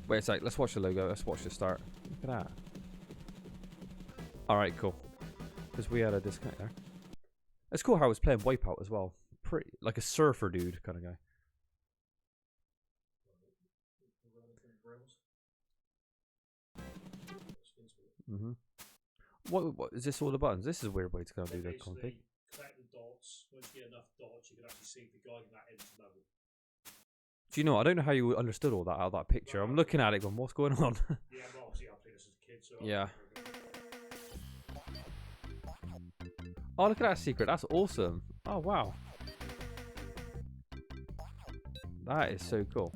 Wait a sec, let's watch the logo. Let's watch the start. Look at that. Alright, cool. Because we had a disconnect there. It's cool how it's playing Wipeout as well. Pretty like a surfer dude kind of guy. What is this all the buttons? This is a weird way to kind of do the config. Collect the dots. Once you get enough dots, you can actually see the guy in that end level. Do you know? I don't know how you understood all that out of that picture. I'm looking at it going, what's going on? Yeah, well, obviously I played this as a kid, so yeah. Oh, look at that secret. That's awesome. Oh, wow. That is so cool.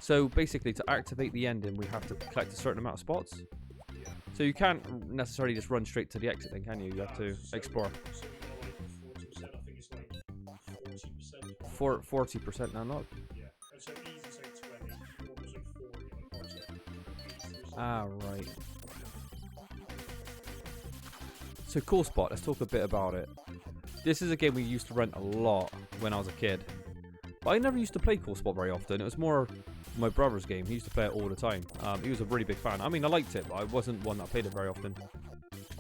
So basically, to activate the ending, we have to collect a certain amount of spots. Yeah. So you can't necessarily just run straight to the exit then, can you? You have to explore. So you got like 40%, I think it's like 40%. 40% now, not? Yeah. And so easy is like 20, normal is like 40, Ah, right. So Cool Spot, let's talk a bit about it. This is a game we used to rent a lot when I was a kid. But I never used to play Cool Spot very often. It was more my brother's game. He used to play it all the time. He was a really big fan. I mean, I liked it, but I wasn't one that played it very often.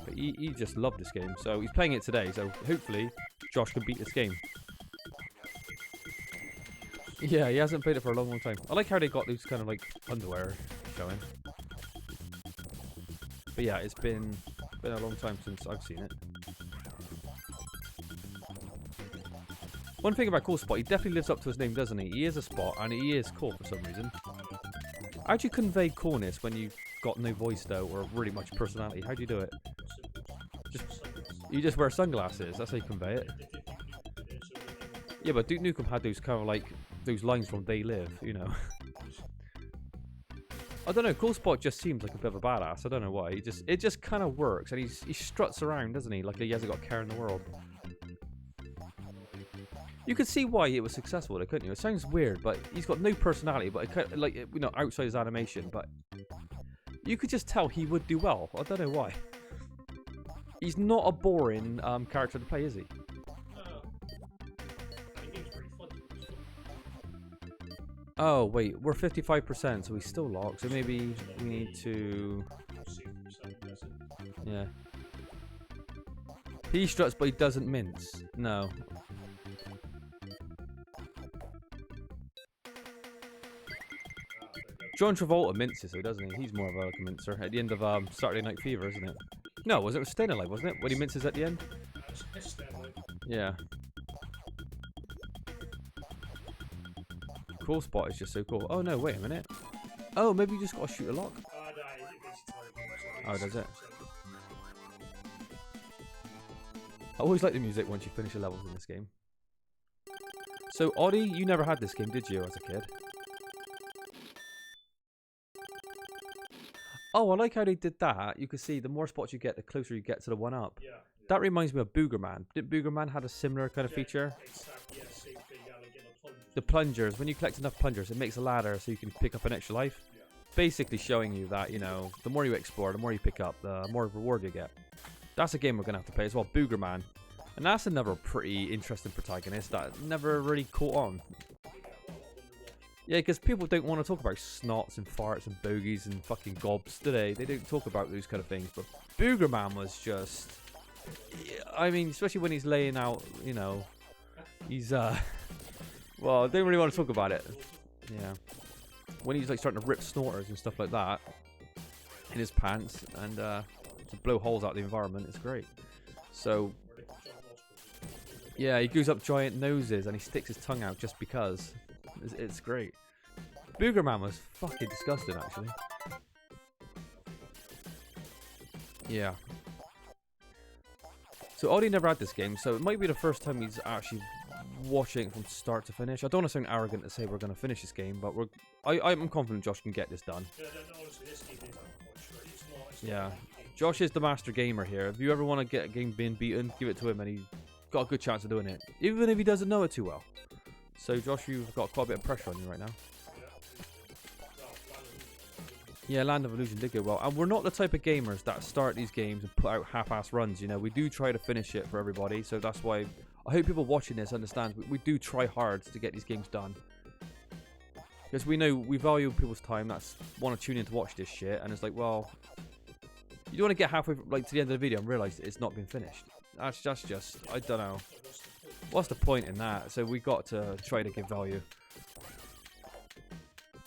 But he just loved this game. So he's playing it today. So hopefully Josh can beat this game. Yeah, he hasn't played it for a long, long time. I like how they got these kind of like underwear showing. But yeah, it's been a long time since I've seen it. One thing about Cool Spot, he definitely lives up to his name, doesn't he? He is a spot, and he is cool for some reason. How do you convey coolness when you've got no voice, though, or really much personality? How do you do it? You just wear sunglasses, that's how you convey it. Yeah, but Duke Nukem had those kind of like, those lines from They Live, you know. I don't know, Cool Spot just seems like a bit of a badass, I don't know why. It just kind of works, and he struts around, doesn't he? Like he hasn't got a care in the world. You could see why it was successful, couldn't you? It sounds weird, but he's got no personality, but it kind of, like, you know, outside his animation, but you could just tell he would do well. I don't know why. He's not a boring character to play, is he? Oh, wait, we're 55%, so he's still locked, so maybe we need to... Yeah. He struts, but he doesn't mince. No. John Travolta minces though, doesn't he? He's more of a, like a mincer. At the end of Saturday Night Fever, isn't it? No, was it Staying Alive, wasn't it? When he minces at the end? Yeah. Cool Spot is just so cool. Oh no, wait a minute. Oh, maybe you just gotta shoot a lock. Oh, does it? I always like the music once you finish your levels in this game. So, Oddie, you never had this game, did you, as a kid? Oh, I like how they did that. You can see the more spots you get, the closer you get to the one up. Yeah, yeah. That reminds me of Boogerman. Didn't Boogerman have a similar kind of feature? Exactly, yeah, same thing, the plungers. When you collect enough plungers, it makes a ladder so you can pick up an extra life. Yeah. Basically showing you that, you know, the more you explore, the more you pick up, the more reward you get. That's a game we're going to have to play as well, Boogerman. And that's another pretty interesting protagonist that never really caught on. Yeah, because people don't want to talk about snots and farts and bogies and fucking gobs, do they? They don't talk about those kind of things. But Boogerman was just... I mean, especially when he's laying out, you know... He's, well, I don't really want to talk about it. Yeah. When he's, like, starting to rip snorters and stuff like that in his pants and to blow holes out of the environment, it's great. So... yeah, he goes up giant noses and he sticks his tongue out just because... It's great. Boogerman was fucking disgusting, actually. Yeah. So Oddie never had this game, so it might be the first time he's actually watching it from start to finish. I don't want to sound arrogant to say we're going to finish this game, but I'm confident Josh can get this done. Yeah. Josh is the master gamer here. If you ever want to get a game being beaten, give it to him and he's got a good chance of doing it. Even if he doesn't know it too well. So, Josh, you've got quite a bit of pressure on you right now. Yeah, Land of Illusion did go well. And we're not the type of gamers that start these games and put out half-ass runs, you know. We do try to finish it for everybody, so that's why I hope people watching this understand we do try hard to get these games done. Because we know we value people's time that's want to tune in to watch this shit, and it's like, well, you don't want to get halfway like to the end of the video and realize it's not been finished. That's just I don't know. What's the point in that? So we got to try to give value.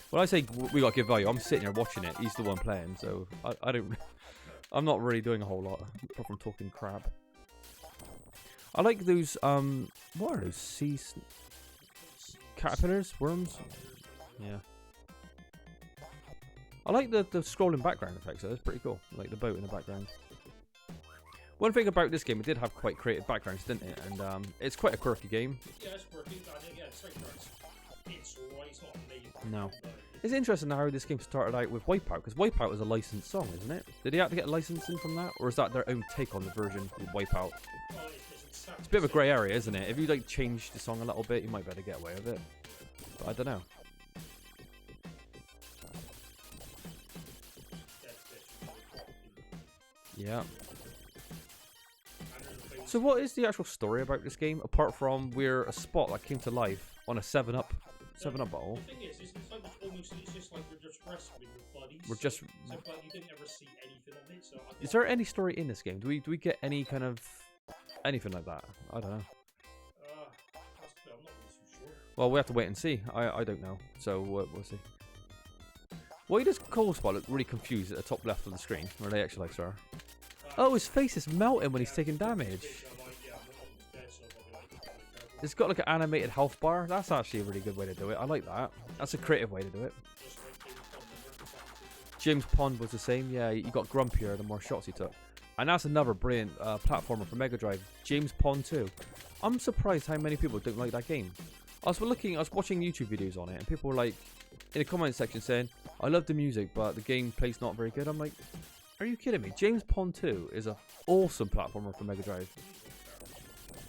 When I say we got to give value, I'm sitting here watching it. He's the one playing, so I don't. I'm not really doing a whole lot apart from talking crap. I like those. What are those? Sea caterpillars, worms. Yeah. I like the scrolling background effects. Though. It's pretty cool. I like the boat in the background. One thing about this game, it did have quite creative backgrounds, didn't it? And it's quite a quirky game. Yeah, it's quirky. I think, yeah, it's like it's alright. It's not amazing. No. It's interesting how this game started out with Wipeout, because Wipeout was a licensed song, isn't it? Did they have to get licensing from that, or is that their own take on the version with Wipeout? It's a bit of a grey area, isn't it? If you like change the song a little bit, you might better get away with it. But I don't know. Yeah. So what is the actual story about this game, apart from we're a spot that came to life on a 7-Up bottle? The thing is, it's like it's just like we're just wrestling with buddies. We're just. So, but you didn't ever see anything of it. So Is there any story in this game? Do we get any kind of anything like that? I don't know. I'm not really too sure. Well, we have to wait and see. I don't know. So we'll see. Why does Cold Spot look really confused at the top left of the screen, where the actual lights are? Oh, his face is melting when he's taking damage. It's got like an animated health bar. That's actually a really good way to do it. I like that. That's a creative way to do it. James Pond was the same. Yeah, he got grumpier the more shots he took. And that's another brilliant platformer for Mega Drive. James Pond 2. I'm surprised how many people don't like that game. I was watching YouTube videos on it, and people were like, in the comment section saying, I love the music, but the gameplay's not very good. I'm like, are you kidding me? James Pond 2 is an awesome platformer for Mega Drive.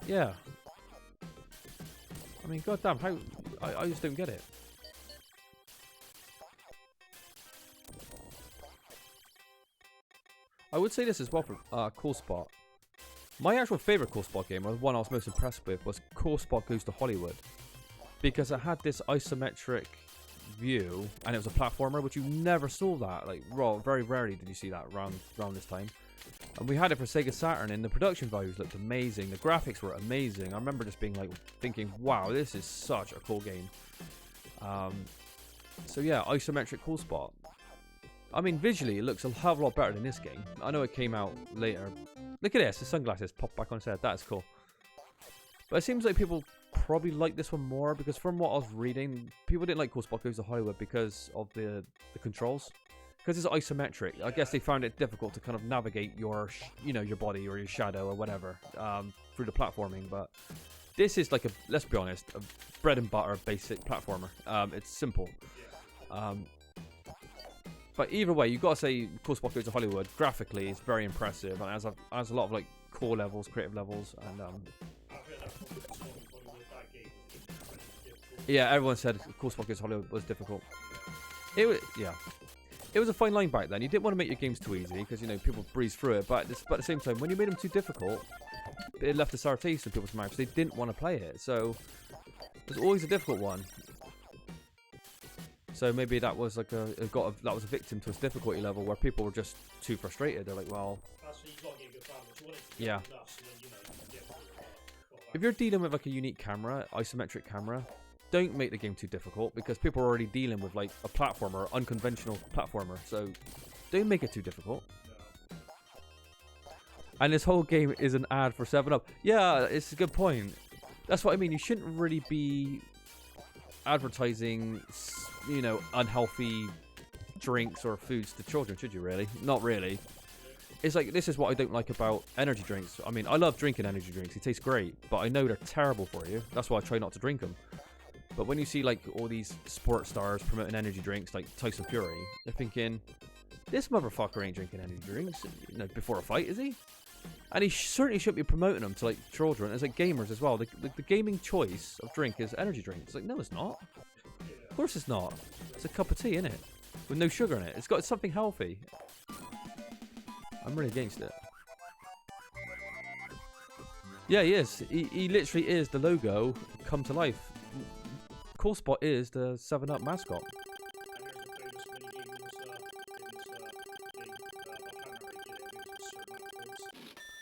Yeah. I mean, goddamn, how... I just don't get it. I would say this as well for Cool Spot. My actual favourite Cool Spot game, or the one I was most impressed with, was Cool Spot Goes to Hollywood. Because it had this isometric view, and it was a platformer, which you never saw that. Like, very rarely did you see that around this time. And we had it for Sega Saturn, and the production values looked amazing. The graphics were amazing. I remember just being like, thinking, wow, this is such a cool game. So yeah, isometric Cool Spot. I mean, visually, it looks a hell of a lot better than this game. I know it came out later. Look at this, the sunglasses pop back on his head. That's cool. But it seems like people probably like this one more, because from what I was reading, people didn't like Cool Spot Goes to Hollywood because of the controls. Because it's isometric, I guess they found it difficult to kind of navigate your, your body or your shadow or whatever through the platforming. But this is like let's be honest, a bread and butter basic platformer. It's simple. But either way, you've got to say Cool Spot Goes to Hollywood. Graphically, it's very impressive, and has a lot of like core levels, creative levels, and yeah, everyone said Cool Spot Goes to Hollywood was difficult. It was a fine line back then. You didn't want to make your games too easy because people breeze through it, but at the same time, when you made them too difficult, it left a sour taste in people's mouths. They didn't want to play it, so it was always a difficult one. So maybe that was like that was a victim to its difficulty level where people were just too frustrated. They're like, well, yeah. If you're dealing with like a unique camera, isometric camera, don't make the game too difficult, because people are already dealing with like a platformer, unconventional platformer. So don't make it too difficult. And this whole game is an ad for 7-Up. Yeah, it's a good point. That's what I mean. You shouldn't really be advertising, unhealthy drinks or foods to children, should you really? Not really. It's like, this is what I don't like about energy drinks. I mean, I love drinking energy drinks. They taste great, but I know they're terrible for you. That's why I try not to drink them. But when you see like all these sports stars promoting energy drinks like Tyson Fury, they're thinking, this motherfucker ain't drinking energy drinks before a fight, is he? And he certainly shouldn't be promoting them to like children. It's like gamers as well. The gaming choice of drink is energy drink. It's like, no, it's not. Of course it's not. It's a cup of tea, innit? With no sugar in it. It's got something healthy. I'm really against it. Yeah, he is. He literally is the logo come to life. Cool Spot is the 7-Up mascot. And there's a bonus minigame in this game. I can't remember it. It's a certain amount of points.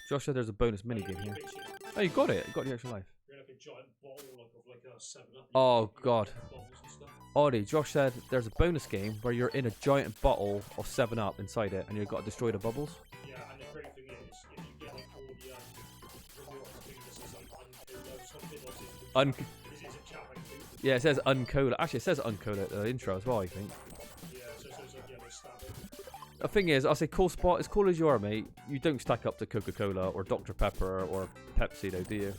Josh said there's a bonus minigame here. Basically, Oh, you got it. You got the extra life. you're in like a giant bottle of like a 7-Up. Oh, God. Bottles and stuff. Ollie, Josh said there's a bonus game where you're in a giant bottle of 7-Up inside it and you've got to destroy the bubbles. Yeah, and the great thing is, if you get like all the rewards, I think this is like uncola or something, or is it a chat like food? Yeah, it says uncola. Actually, it says uncola at the intro as well, I think. Yeah, so it's like, yeah, they stab it. The thing is, I'll say Cool Spot, as cool as you are, mate, you don't stack up to Coca-Cola or Dr. Pepper or Pepsi, though, do you?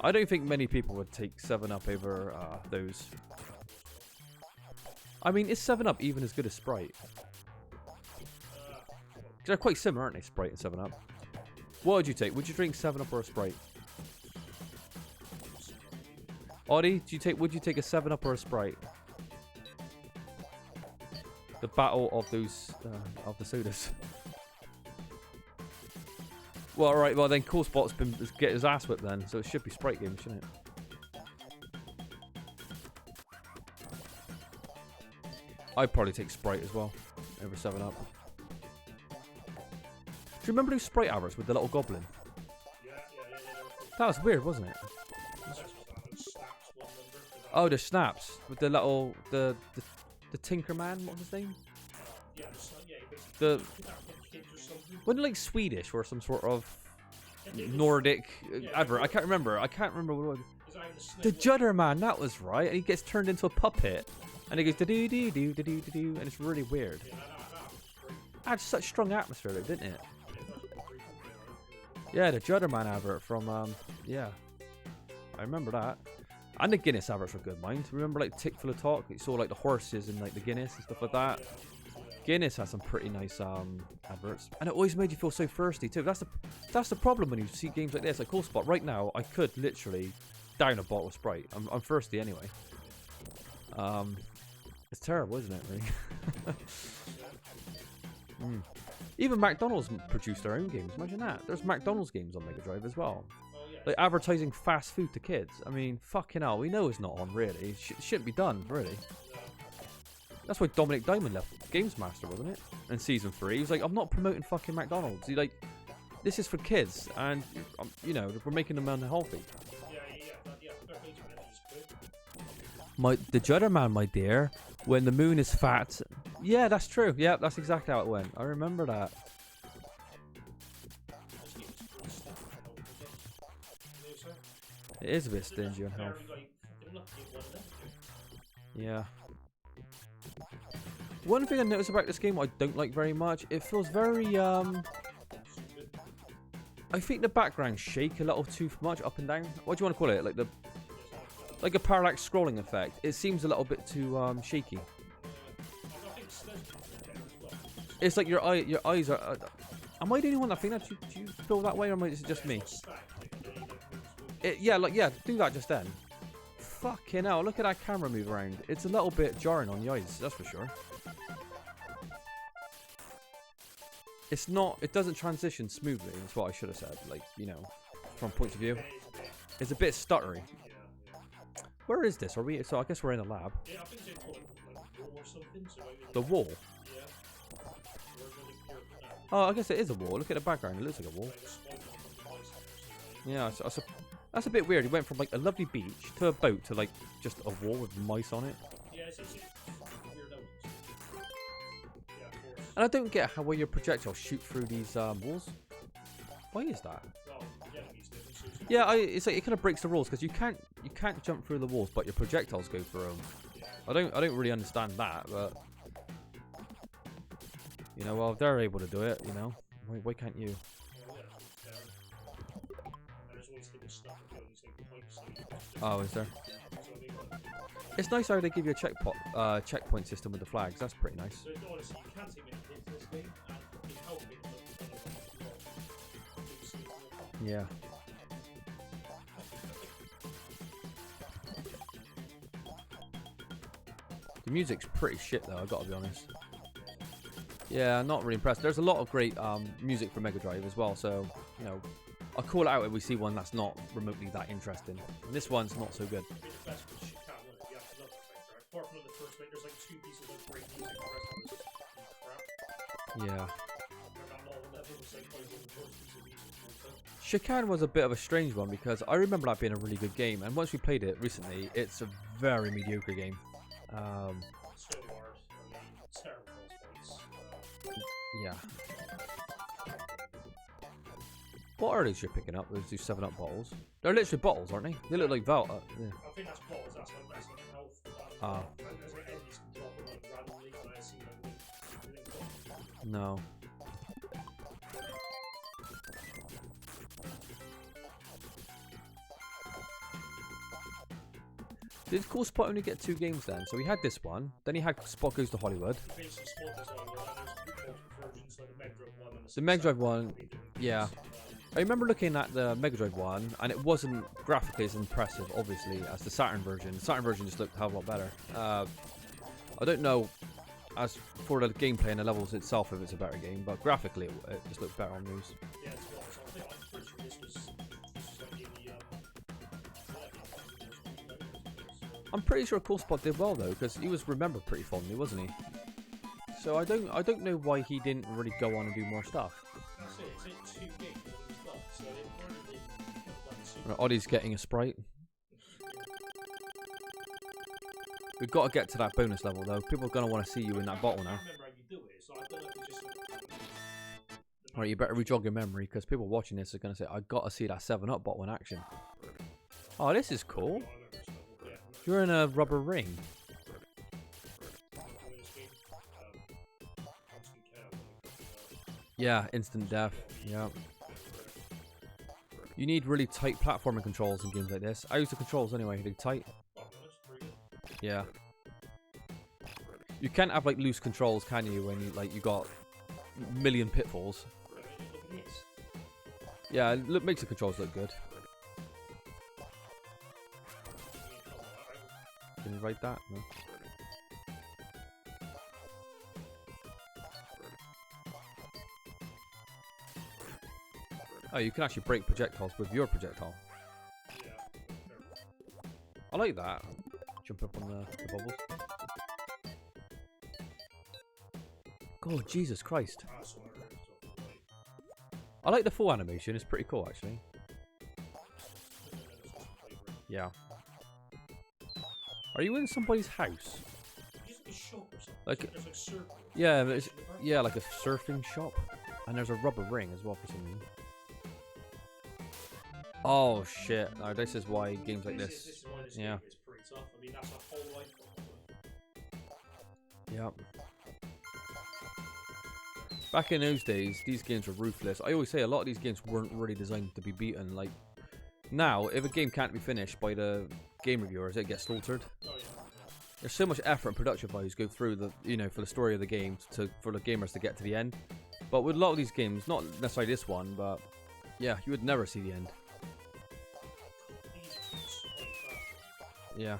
I don't think many people would take 7-Up over those. I mean, is 7-Up even as good as Sprite? They're quite similar, aren't they, Sprite and 7-Up? What would you take? Would you drink 7-Up or a Sprite? Audie, would you take a 7-Up or a Sprite? The battle of those, of the sodas. Well, alright, well then Cool Spot's been get his ass whipped then, so it should be Sprite game, shouldn't it? I'd probably take Sprite as well, over 7-Up. Do you remember those Sprite adverts with the little goblin? Yeah. That was weird, wasn't it? Oh, the snaps with the little the Tinkerman. What was his name? The wasn't it like Swedish or some sort of Nordic advert? I can't remember. I can't remember what it was. The Judder Man. That was right. And he gets turned into a puppet, and he goes do do do do do do do, and it's really weird. Had such strong atmosphere, though, didn't it? Yeah, the Judder Man advert from yeah, I remember that. And the Guinness adverts were good, mind. Remember, like Tick Full of Talk? You saw like the horses and like the Guinness and stuff like that. Guinness has some pretty nice adverts, and it always made you feel so thirsty too. That's the problem when you see games like this, like Cool Spot. Right now, I could literally down a bottle of Sprite. I'm thirsty anyway. It's terrible, isn't it? Really? Even McDonald's produced their own games. Imagine that. There's McDonald's games on Mega Drive as well. Like advertising fast food to kids. I mean, fucking hell, we know it's not on, really. It shouldn't be done, really. That's why Dominic Diamond left Games Master, wasn't it? In Season 3. He was like, I'm not promoting fucking McDonald's. He's like, this is for kids, and, you know, we're making them unhealthy. The Judder Man, my dear, when the moon is fat. Yeah, that's true. Yeah, that's exactly how it went. I remember that. It is a bit stingy on health. Yeah. One thing I noticed about this game I don't like very much, it feels very, I think the backgrounds shake a little too much up and down. What do you want to call it? Like a parallax scrolling effect. It seems a little bit too, shaky. It's like your eyes are, am I the only one that think that? Do you feel that way, or is it just me? Yeah, do that just then. Fucking hell, look at that camera move around. It's a little bit jarring on the eyes, that's for sure. It's not, it doesn't transition smoothly, that's what I should have said, like, you know, from point of view. It's a bit stuttery. Where is this? Are we, so I guess we're in a lab. The wall? Oh, I guess it is a wall. Look at the background, it looks like a wall. Yeah, that's a bit weird. He went from like a lovely beach to a boat to like just a wall with mice on it. Yeah, it's weird. And I don't get how your projectiles shoot through these walls. Why is that? Yeah, it's like it kind of breaks the rules because you can't jump through the walls, but your projectiles go through them. I don't really understand that, but you know, well, if they're able to do it, you know, why can't you? Oh, is there? It's nice how they give you a checkpoint system with the flags. That's pretty nice. Yeah. The music's pretty shit though, I've got to be honest. Yeah, not really impressed. There's a lot of great music for Mega Drive as well, so, you know, I'll call it out if we see one that's not remotely that interesting. And this one's not so good. two pieces of great music, the rest of it was just crap. Yeah. And that level was like probably one of the worst pieces of music. Chicane was a bit of a strange one because I remember that being a really good game, and once we played it recently, it's a very mediocre game. So hard. I mean, terrible boss fights. Yeah. What are these you're picking up? Those 7-Up bottles? They're literally bottles, aren't they? They look like Val. Yeah. I think that's bottles. That's like health. Ah. There's like enemies can drop them like randomly, and I see them. No. Did Cool Spot only get 2 games then? So he had this one, then he had Spot Goes to Hollywood. The Mega Drive one, yeah. I remember looking at the Mega Drive one, and it wasn't graphically as impressive, obviously, as the Saturn version. The Saturn version just looked a hell of a lot better. I don't know, as for the gameplay and the levels itself, if it's a better game, but graphically it just looked better on these. Yeah, to be honest, I'm pretty sure this was like in the I'm pretty sure Cool Spot did well though, because he was remembered pretty fondly, wasn't he? So I don't know why he didn't really go on and do more stuff. That's it. It's like 2 games that he was done, so it probably done 2. Right, Oddie's getting a Sprite. We've got to get to that bonus level though. People are going to want to see you in that bottle now. I remember how you do it, so I don't know if it's just Alright, you better re-jog your memory, because people watching this are going to say, I got to see that 7-Up bottle in action. Oh, this is cool. You're in a rubber ring. Yeah, instant death. Yeah. You need really tight platforming controls in games like this. I use the controls anyway, they're tight. Yeah. You can't have like loose controls, can you, when you got a million pitfalls. Yeah, it makes the controls look good. Can you write that? No. Oh, you can actually break projectiles with your projectile. I like that. Jump up on the bubbles. God, Jesus Christ. I like the full animation. It's pretty cool, actually. Yeah. Are you in somebody's house? Like, yeah, it's, yeah, like a surfing shop. And there's a rubber ring as well for some reason. Oh shit! No, this is why games like this. Yeah. It's pretty tough. I mean, that's a whole life. Yep. Back in those days, these games were ruthless. I always say a lot of these games weren't really designed to be beaten. Like now, if a game can't be finished by the game reviewers, it gets slaughtered. Oh, yeah. There's so much effort and production values go through the, for the story of the game for the gamers to get to the end. But with a lot of these games, not necessarily this one, but yeah, you would never see the end. Yeah.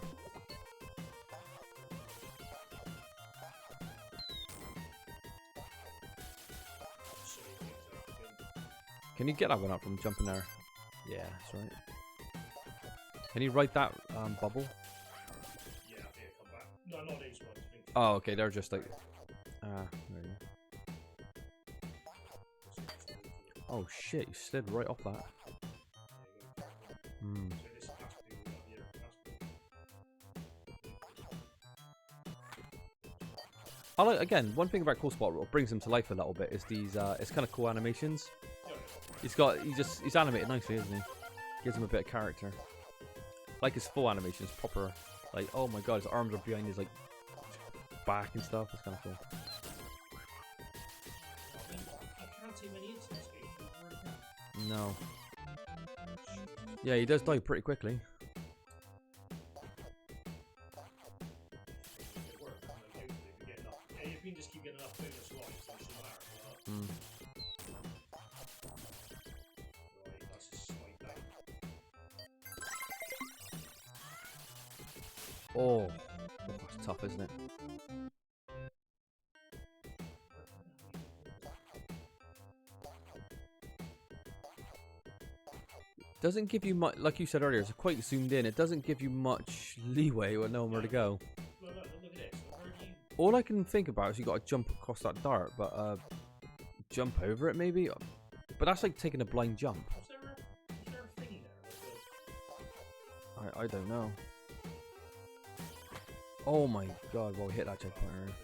Can you get that one up from jumping there? Yeah, that's right. Can you write that bubble? Yeah, I think come back. No, not these ones. Oh, okay, they're just like... there you go. Oh shit, you slid right off that. Hmm. I like, again, one thing about Cool Spot what brings him to life a little bit is these it's kind of cool animations. He's animated nicely, isn't he? Gives him a bit of character. Like his full animations, proper, like, oh my god, his arms are behind his like back and stuff. It's kind of cool. I can't see many hits in this game. No. Yeah, he does die pretty quickly. Just keep getting enough food as well, so it shouldn't matter. Right, that's a slight down. Oh, that's tough, isn't it? Doesn't give you much, like you said earlier, it's quite zoomed in. It doesn't give you much leeway or nowhere to go. Look at this. Where do you All I can think about is you got to jump across that dart, but jump over it maybe. But that's like taking a blind jump. Is there a thing there? I don't know. Oh my god! Well, we hit that checkpoint earlier.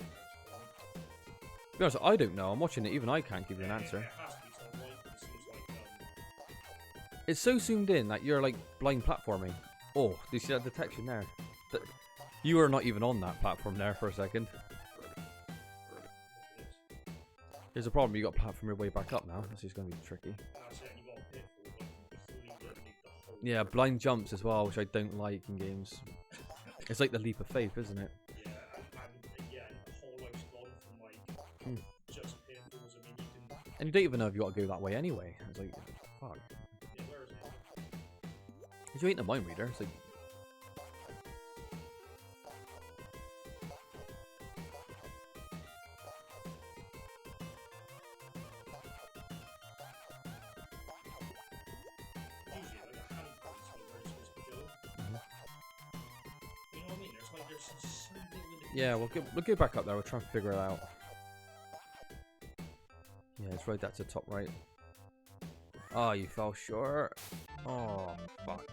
To be honest, I don't know. I'm watching it. Even I can't give you an answer. It has to be something like it seems like, It's so zoomed in that you're like blind platforming. Oh, do you see that detection there? You were not even on that platform there for a second. Here's the problem, you got to platform your way back up now. This is going to be tricky. Yeah, blind jumps as well, which I don't like in games. It's like the leap of faith, isn't it? Yeah, and the whole life's gone from like just pinfalls. I mean, you can. And you don't even know if you got to go that way anyway. It's like, fuck. Yeah, where is it? Because you ain't a mind reader. It's like. Yeah, we'll go back up there. We'll try and figure it out. Yeah, it's right. That's the top right. Oh, you fell short. Oh, fuck.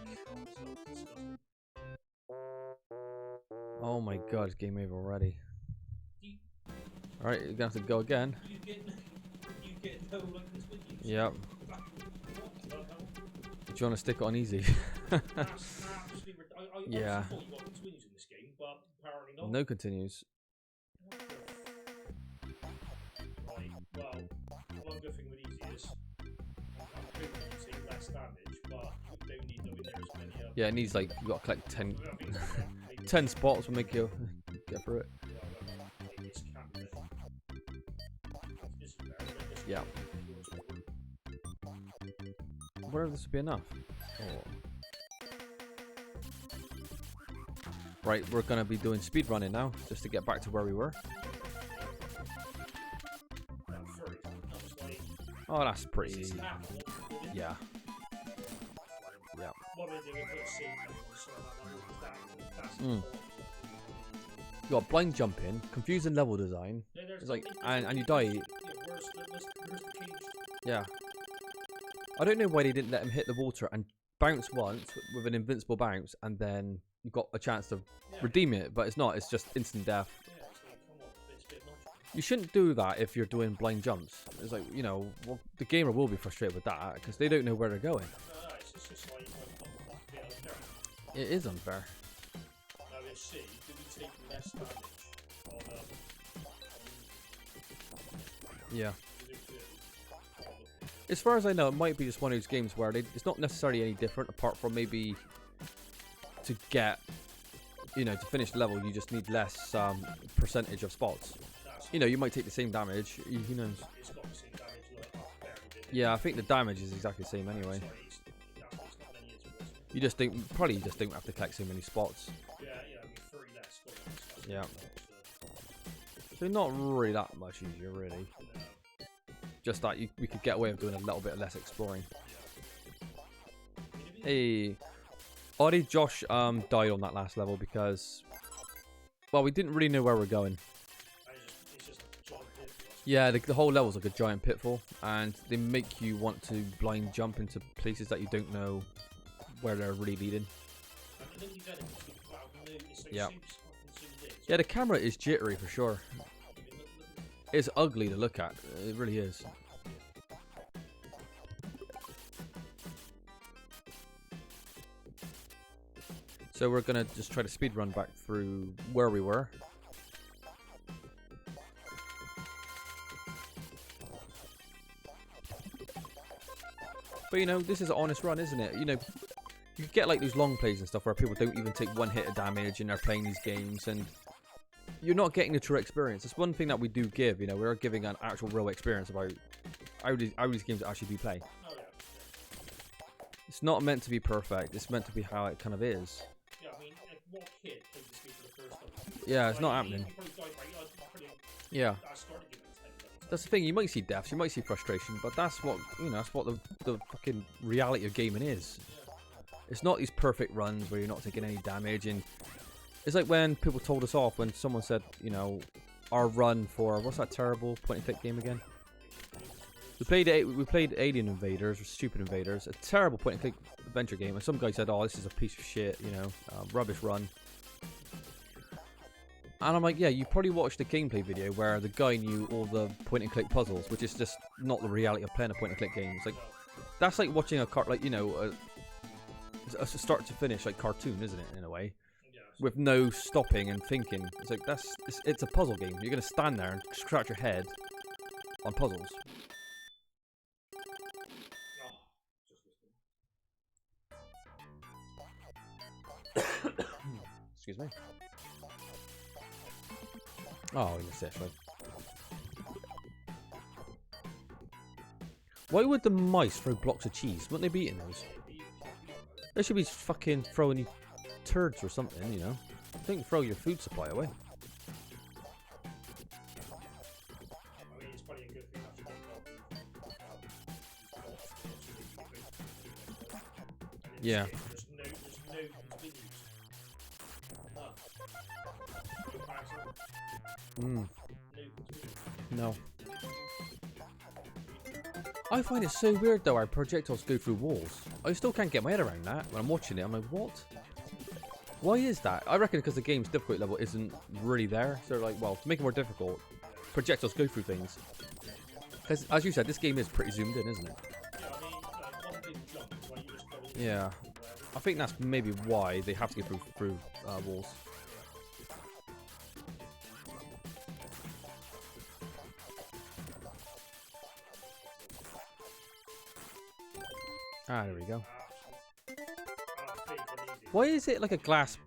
Oh my god, it's game over already. Alright, you're gonna have to go again. You get no like this with you. Yep. Do you want to stick it on easy? Yeah. I thought you got continues in this game, but apparently not. No continues. Right, well, one good thing with easy is I'm hoping you take less damage, but you don't need knowing there's many Yeah, it needs like, you gotta collect 10, I think it's 10 spots will make you get through it. Yeah. I wonder if this would be enough. Oh. Right, we're gonna be doing speed running now, just to get back to where we were. Oh, that's pretty easy. Yeah. Yeah. You got blind jumping, confusing level design. It's like, and you die. Yeah. I don't know why they didn't let him hit the water and bounce once with an invincible bounce, and then you got a chance to redeem it, but it's not. It's just instant death. You shouldn't do that if you're doing blind jumps. It's like, you know, well, the gamer will be frustrated with that because they don't know where they're going. It is unfair. Yeah. As far as I know, it might be just one of those games where it's not necessarily any different, apart from maybe to get, you know, to finish the level, you just need less percentage of spots. You know, you might take the same damage. Who knows? Yeah, I think the damage is exactly the same anyway. You just don't, probably just don't have to collect so many spots. Yeah. So not really that much easier, really. Just that we could get away with doing a little bit less exploring. Hey, Oddie, Josh died on that last level because, well, we didn't really know where we're going. Yeah, the whole level's like a giant pitfall, and they make you want to blind jump into places that you don't know where they're really leading. Yeah. Yeah, the camera is jittery for sure. It's ugly to look at. It really is. So we're gonna just try to speed run back through where we were. But you know, this is an honest run, isn't it? You know, you get like these long plays and stuff where people don't even take one hit of damage and they're playing these games, and you're not getting the true experience. It's one thing that we do give, you know, we're giving an actual real experience about how these games actually do play. It's not meant to be perfect, it's meant to be how it kind of is. Yeah, I mean, what kid played this game for the first time? Yeah, it's not happening. Yeah. That's the thing, you might see deaths, you might see frustration, but that's what, you know, that's what the fucking reality of gaming is. It's not these perfect runs where you're not taking any damage, and it's like when people told us off, when someone said, you know, our run for what's that terrible point-and-click game again? We played Alien Invaders or Stupid Invaders, a terrible point-and-click adventure game. And some guy said, "Oh, this is a piece of shit, you know, rubbish run." And I'm like, yeah, you probably watched a gameplay video where the guy knew all the point-and-click puzzles, which is just not the reality of playing a point-and-click game. It's like that's like watching a a start to finish like cartoon, isn't it? In a way, with no stopping and thinking. It's like it's a puzzle game. You're gonna stand there and scratch your head on puzzles. Excuse me. Oh, yes, that's right. Why would the mice throw blocks of cheese? Wouldn't they be eating those? They should be fucking throwing you turds or something, you know? Don't throw your food supply away. Yeah. No. I find it so weird though, our projectiles go through walls. I still can't get my head around that when I'm watching it. I'm like, what? Why is that? I reckon because the game's difficulty level isn't really there. So they're like, well, to make it more difficult, projectiles go through things. Because, as you said, this game is pretty zoomed in, isn't it? Yeah. I think that's maybe why they have to go through walls. Ah, there we go. Why is it like a glass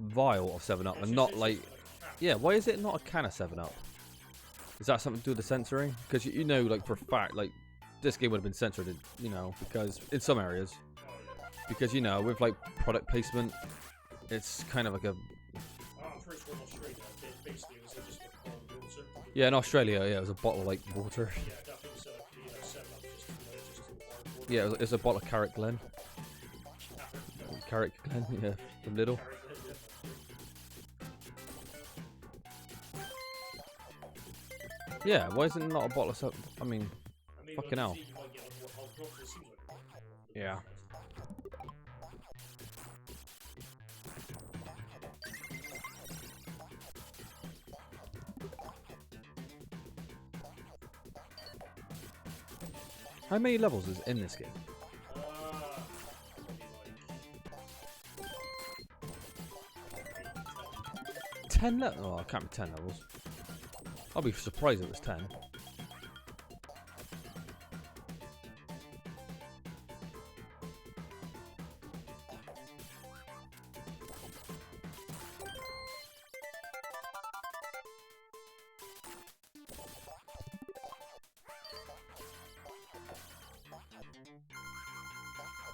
vial of 7-Up and not like... Yeah, why is it not a can of 7-Up? Is that something to do with the censoring? Because you know, like, for a fact, like, this game would have been censored, you know, because in some areas. Because, you know, with, like, product placement, it's kind of like a... Yeah, in Australia, yeah, it was a bottle of, like, water. Yeah, it was a bottle of Carrot Glen. Carrot Glen, yeah, from Lidl. Yeah, why is it not a bottle of soap? I mean, fucking hell. Yeah. How many levels is in this game? 10 levels? Oh, it can't be 10 levels. I'll be surprised if it was 10.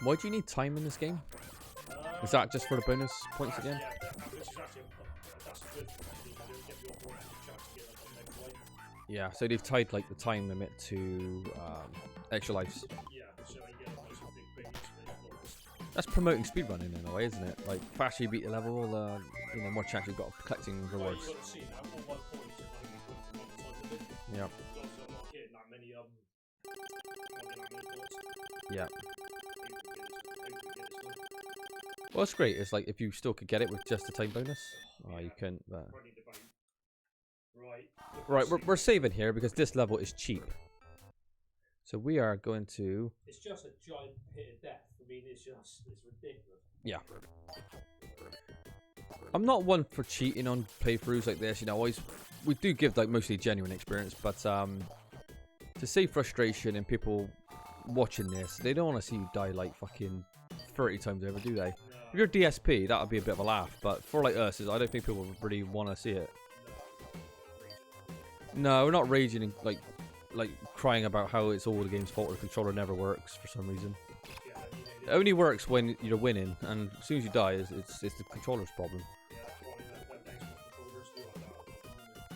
Why do you need time in this game? Is that just for the bonus points again? Yeah, so they've tied like the time limit to extra lives. That's promoting speedrunning in a way, isn't it? Like, faster you beat the level, you know, more chance you've got of collecting rewards. Yeah. Yeah. Well, it's great. It's like if you still could get it with just the time bonus. Oh, you couldn't. But... Right, we're saving here because this level is cheap. So we are going to... It's just a giant pit of death. I mean, it's ridiculous. Yeah. I'm not one for cheating on playthroughs like this. You know, we do give like mostly genuine experience, but to save frustration and people watching this, they don't want to see you die like fucking 30 times over, do they? No. If you're DSP, that would be a bit of a laugh, but for like us, I don't think people would really want to see it. No, we're not raging and like crying about how it's all the game's fault or the controller never works for some reason. It only works when you're winning, and as soon as you die, it's the controller's problem.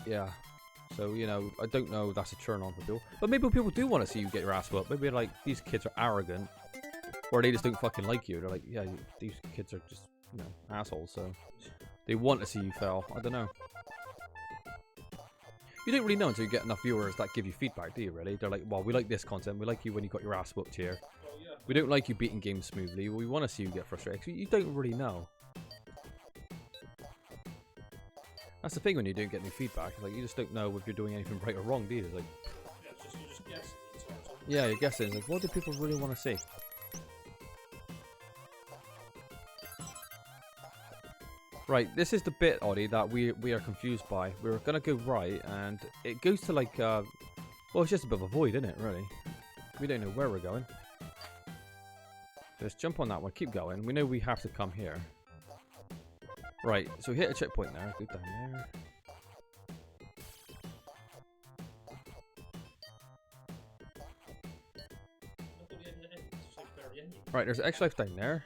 Yeah. So, you know, I don't know if that's a turn on for people. But maybe people do want to see you get your ass whooped. Maybe, like, these kids are arrogant. Or they just don't fucking like you. They're like, yeah, these kids are just, you know, assholes. So, they want to see you fail. I don't know. You don't really know until you get enough viewers that give you feedback, do you? Really? They're like, well, we like this content. We like you when you got your ass whooped here. Well, yeah. We don't like you beating games smoothly. We want to see you get frustrated. You don't really know. That's the thing when you don't get any feedback. Like, you just don't know if you're doing anything right or wrong, do you? It's like, Yeah, it's just, you're just guessing the entire time. yeah, you're guessing. It's like, what do people really want to see? Right, this is the bit, Oddie, that we are confused by. We're gonna go right, and it goes to like, well, it's just a bit of a void, isn't it? Really, we don't know where we're going. Just jump on that one, keep going. We know we have to come here. Right, so we hit a checkpoint there. Go down there. Right, there's an extra life down there.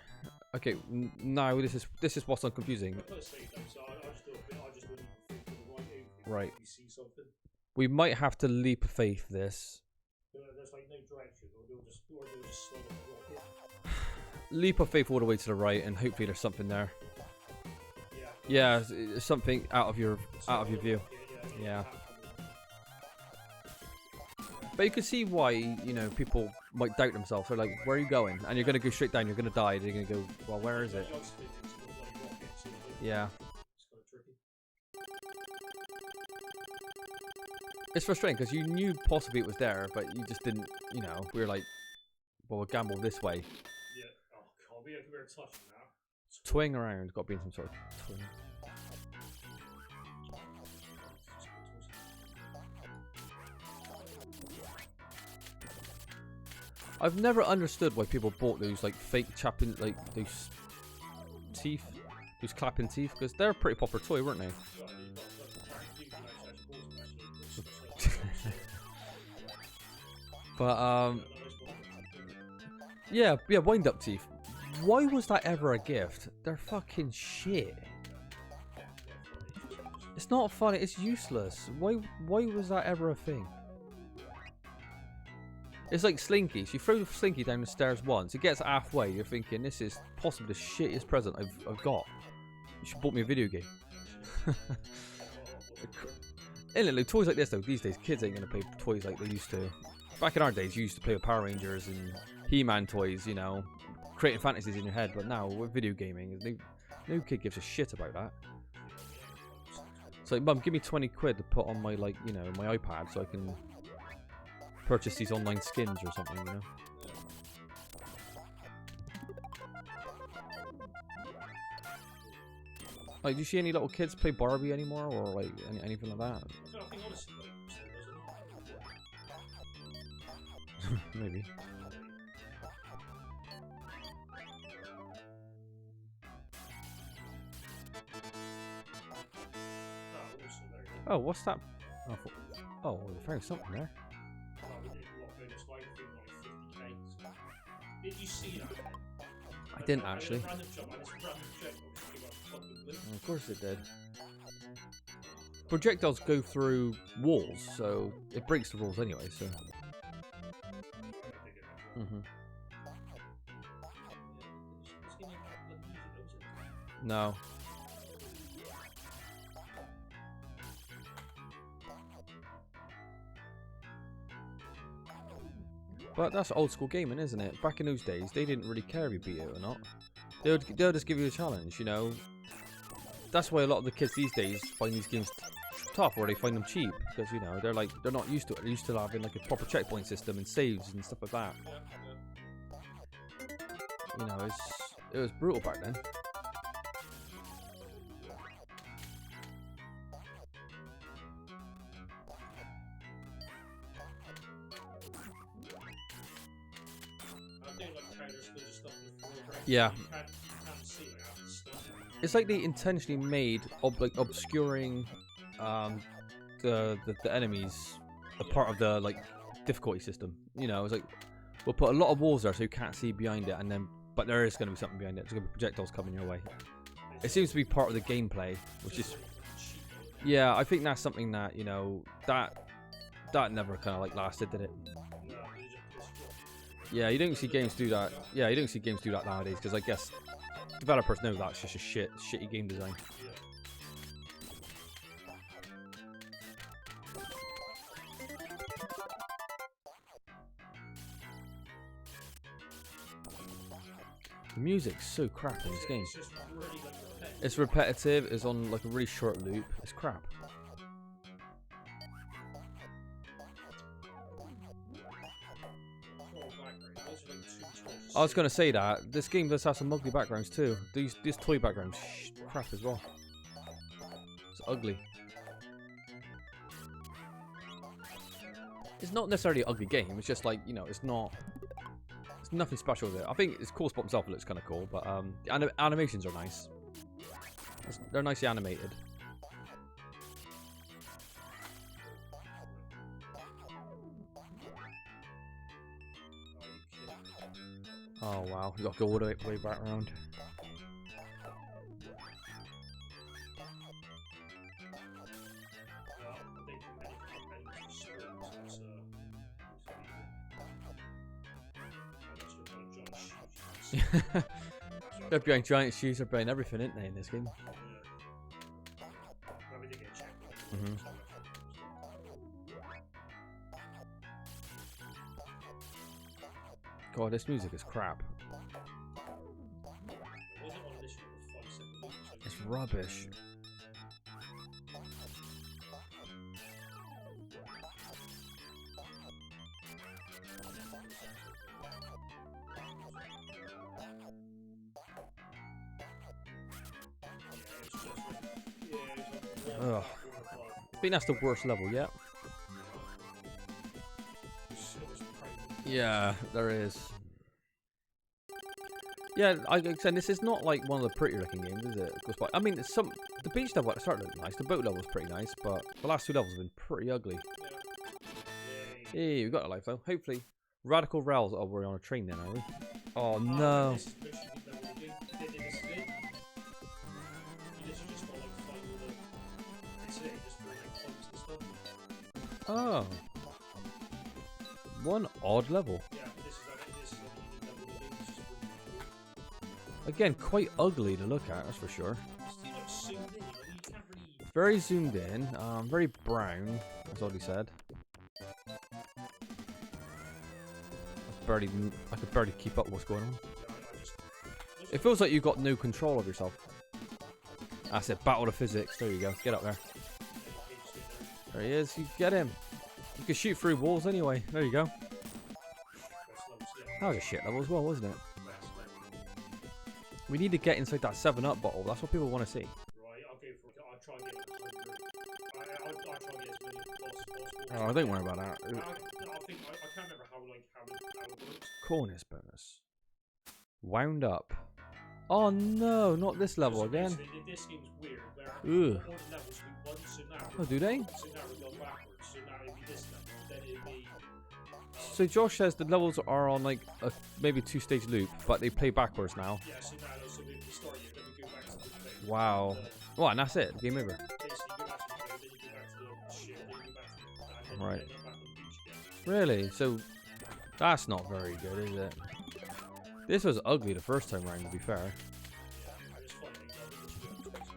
Okay, now this is what's unconfusing. Right. We might have to leap of faith this. There's like no direction, or they'll just slow the rocket. Leap of faith all the way to the right, and hopefully there's something there. Yeah. Yeah, something out of your view. Yeah. But you can see why, you know, people might doubt themselves. They're like, where are you going? And you're going to go straight down, you're going to die. They're going to go, well, where is it? Yeah. It's frustrating because you knew possibly it was there, but you just didn't, you know, we were like, well, we'll gamble this way. Yeah. Oh, God, we were touching that. Twing around, got to be in some sort of twing. I've never understood why people bought those like fake chapping, like those teeth, those clapping teeth, because they're a pretty popular toy, weren't they? But yeah, wind up teeth. Why was that ever a gift? They're fucking shit. It's not funny. It's useless. Why was that ever a thing? It's like Slinkies. You throw the Slinky down the stairs once, it gets halfway, you're thinking, this is possibly the shittiest present I've got. You should bought me a video game. Isn't it? Toys like this though, these days, kids ain't gonna play toys like they used to. Back in our days, you used to play with Power Rangers and He-Man toys, you know, creating fantasies in your head, but now, with video gaming, no kid gives a shit about that. It's like, Mum, give me 20 quid to put on my, like, you know, my iPad so I can purchase these online skins or something, you know. Like, do you see any little kids play Barbie anymore, or like anything like that? Maybe. Oh, what's that? Oh, I found something there. Did you see that? I didn't actually. Of course it did. Projectiles go through walls, so it breaks the rules anyway, so. No. But that's old school gaming, isn't it? Back in those days, they didn't really care if you beat it or not. They'll just give you a challenge, you know. That's why a lot of the kids these days find these games tough, or they find them cheap, because, you know, they're not used to it. They're used to having like a proper checkpoint system and saves and stuff like that. You know, it was brutal back then. Yeah. It's like they intentionally made obscuring the enemies a part of the like difficulty system. You know, it's like we'll put a lot of walls there so you can't see behind it, and then but there is going to be something behind it. There's going to be projectiles coming your way. It seems to be part of the gameplay, which is yeah. I think that's something that, you know, that never kind of like lasted, did it? Yeah, you don't see games do that. Yeah, you don't see games do that nowadays, because I guess developers know that's just a shitty game design. The music's so crap in this game. It's just really like repetitive. It's repetitive. It's on like a really short loop. It's crap. I was gonna say that this game does have some ugly backgrounds too. These toy backgrounds, crap as well. It's ugly. It's not necessarily an ugly game. It's just like, you know, it's nothing special with it. I think it's cool spot himself. It looks kind of cool, but the animations are nice. They're nicely animated. Oh wow, you got to go all the way back around. They're behind giant shoes, they're behind everything, aren't they, in this game? God, this music is crap. It's rubbish. Ugh. I think that's the worst level yet. Yeah, there is. Yeah, like I said, this is not like one of the prettier looking games, is it? I mean, the beach level at the start looked nice, the boat level was pretty nice, but the last two levels have been pretty ugly. Hey, we got a life though. Hopefully, Radical Rails. Oh, we're on a train then, are we? Oh no. Oh. One odd level. Again, quite ugly to look at, that's for sure. Very zoomed in, very brown, as Oddie said. I could barely keep up with what's going on. It feels like you've got no control of yourself. That's it, battle of physics. There you go, get up there. There he is, you get him. You can shoot through walls anyway, there you go. That was a shit level as well, wasn't it? We need to get inside that 7-Up bottle. That's what people want to see. Right, I'll go for it. I'll try and get 100. I'll try and get as many as possible. Oh, don't worry about that. I can't remember how it works. Corners bonus. Wound up. Oh no, not this level again. This game's weird. Ugh. All the levels we want, so now Oh, do they? So now we go backwards. So now it'd be this level, then it'd be. So Josh says the levels are on like a maybe 2-stage loop, but they play backwards now. Yeah, so now so we start it, then we go back to the play. Wow. Well, and that's it. Game over. Basically, you go back to the play, then you go back to the shit, then you go back to the Right. then you're back on the beach again. Really? So that's not very good, is it? This was ugly the first time around, to be fair. Yeah, I just find it, I think it should be on Twitch,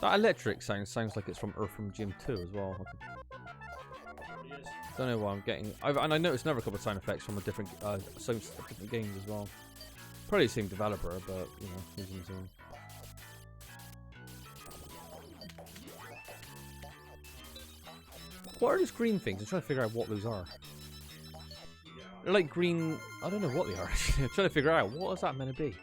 That electric sounds like it's from Earthworm Jim 2 as well. Don't know what I'm getting. And I noticed another couple of sound effects from a different different games as well. Probably the same developer, but you know, using his own. What are these green things? I'm trying to figure out what those are. They're like green. I don't know what they are. I'm trying to figure out what is that meant to be.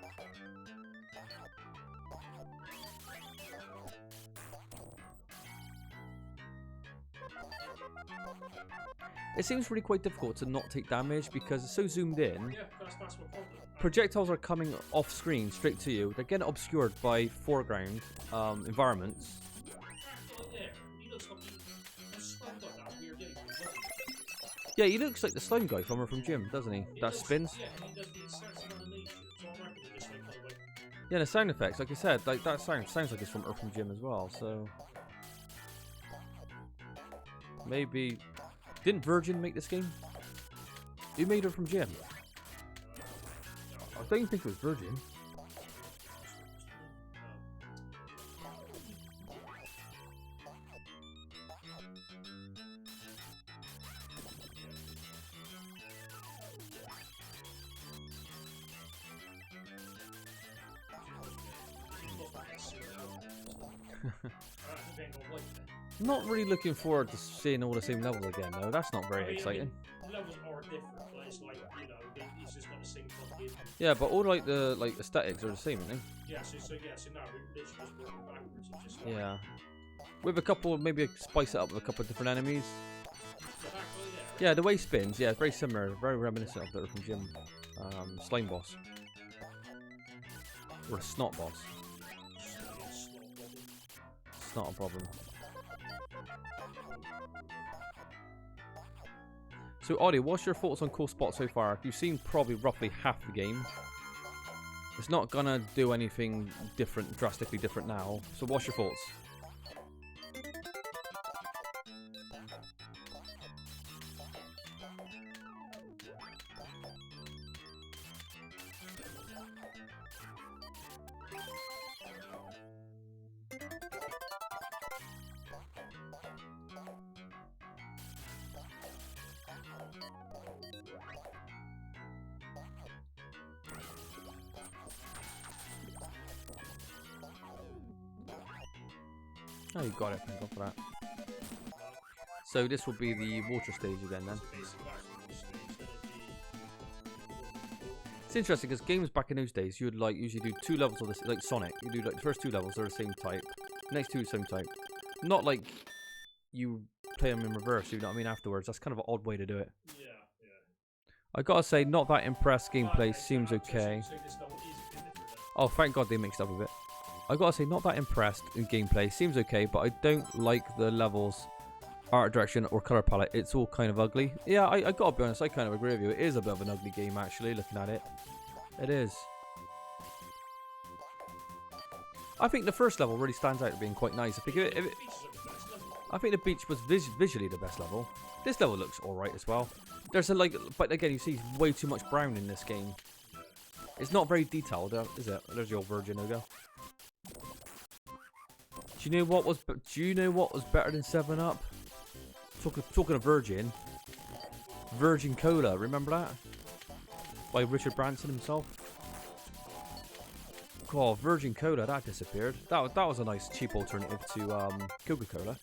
It seems really quite difficult to not take damage because it's so zoomed in. Yeah, that's my problem. Projectiles are coming off screen straight to you. They're getting obscured by foreground environments. Yeah, he looks like the slime guy from Jim, doesn't he? That spins. Yeah, and he does the certain animation, so I reckon it's just like kind of like. Yeah, the sound effects, like I said, like that sounds like it's from Jim as well. So Maybe... Didn't Virgin make this game? Who made it from Jim? I don't think it was Virgin. Not really looking forward to seeing all the same levels again, though. That's not very exciting. Levels are different, but it's like, you know, it's just got the same fucking... Yeah, but all like the aesthetics are the same, aren't they? Yeah, so now we're literally just working backwards. It's just like, Yeah. With a couple, maybe spice it up with a couple of different enemies. Yeah, the way he spins, yeah, very similar, very reminiscent of the from Jim. Slime boss. Or a snot boss. It's not a problem. So, Audie, what's your thoughts on Cool Spot so far? You've seen probably roughly half the game. It's not gonna do anything different, drastically different now. So, what's your thoughts? Oh, you got it. Thank God for that. So this will be the water stage again then. It's interesting because games back in those days, you would like usually do 2 levels of this, like Sonic. You do like the first 2 levels are the same type, next 2 same type. Not like you play them in reverse. You know what I mean? Afterwards, that's kind of an odd way to do it. yeah, yeah. I gotta say, not that impressed. Gameplay seems okay. Oh, thank God they mixed up a bit. I gotta say, not that impressed in gameplay. Seems okay, but I don't like the levels, art direction, or color palette. It's all kind of ugly. Yeah, I gotta be honest. I kind of agree with you. It is a bit of an ugly game, actually. Looking at it, it is. I think the first level really stands out as being quite nice. I think the beach was visually the best level. This level looks all right as well. There's a but again, you see way too much brown in this game. It's not very detailed, is it? There's your Virgin logo. Do you know what was? Do you know what was better than 7-Up? Talking of Virgin, Virgin Cola. Remember that? By Richard Branson himself. Oh, Virgin Cola, that disappeared. That was a nice cheap alternative to Coca-Cola.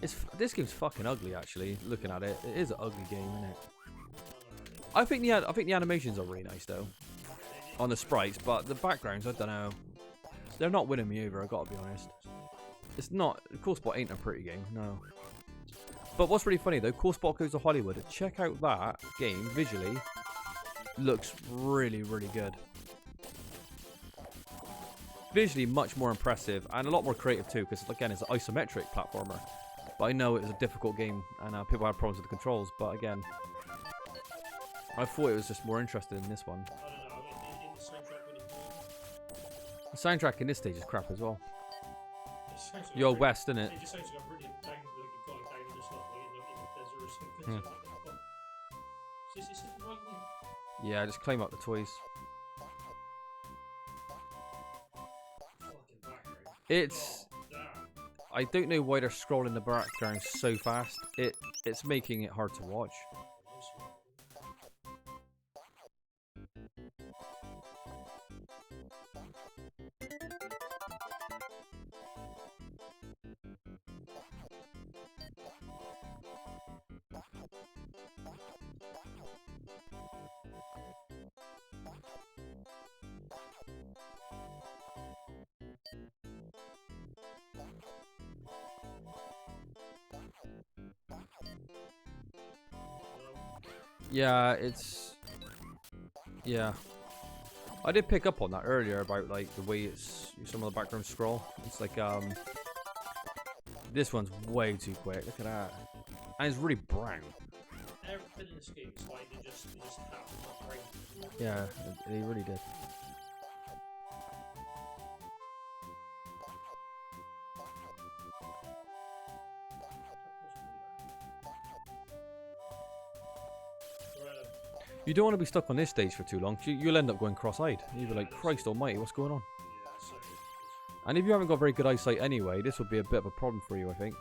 This game's fucking ugly, actually. Looking at it, it is an ugly game, isn't it? I think the animations are really nice though, on the sprites, but the backgrounds, I don't know. They're not winning me over. I gotta be honest. It's not. Cool Spot ain't a pretty game, no. But what's really funny though, Cool Spot Goes to Hollywood. Check out that game visually. Looks really, really good. Visually much more impressive and a lot more creative too, because again it's an isometric platformer. But I know it was a difficult game and people had problems with the controls. But again, I thought it was just more interested in this one. The soundtrack in this stage is crap as well. You're West, isn't it? It just sounds like a really down, like you've got it down in the slot, like in the desert or something. Yeah. Is this the right way? Yeah, just claim up the toys. Fucking background. It's... Oh, damn. I don't know why they're scrolling the background so fast. It's making it hard to watch. Yeah, it's... Yeah. I did pick up on that earlier about like the way it's some of the background scroll. It's like this one's way too quick. Look at that. And it's really brown. Everything in this game is like they just have to break. Yeah, they really did. You don't want to be stuck on this stage for too long. You'll end up going cross-eyed. You'll be like, Christ almighty, what's going on? Yeah, so And if you haven't got very good eyesight anyway, this would be a bit of a problem for you, I think.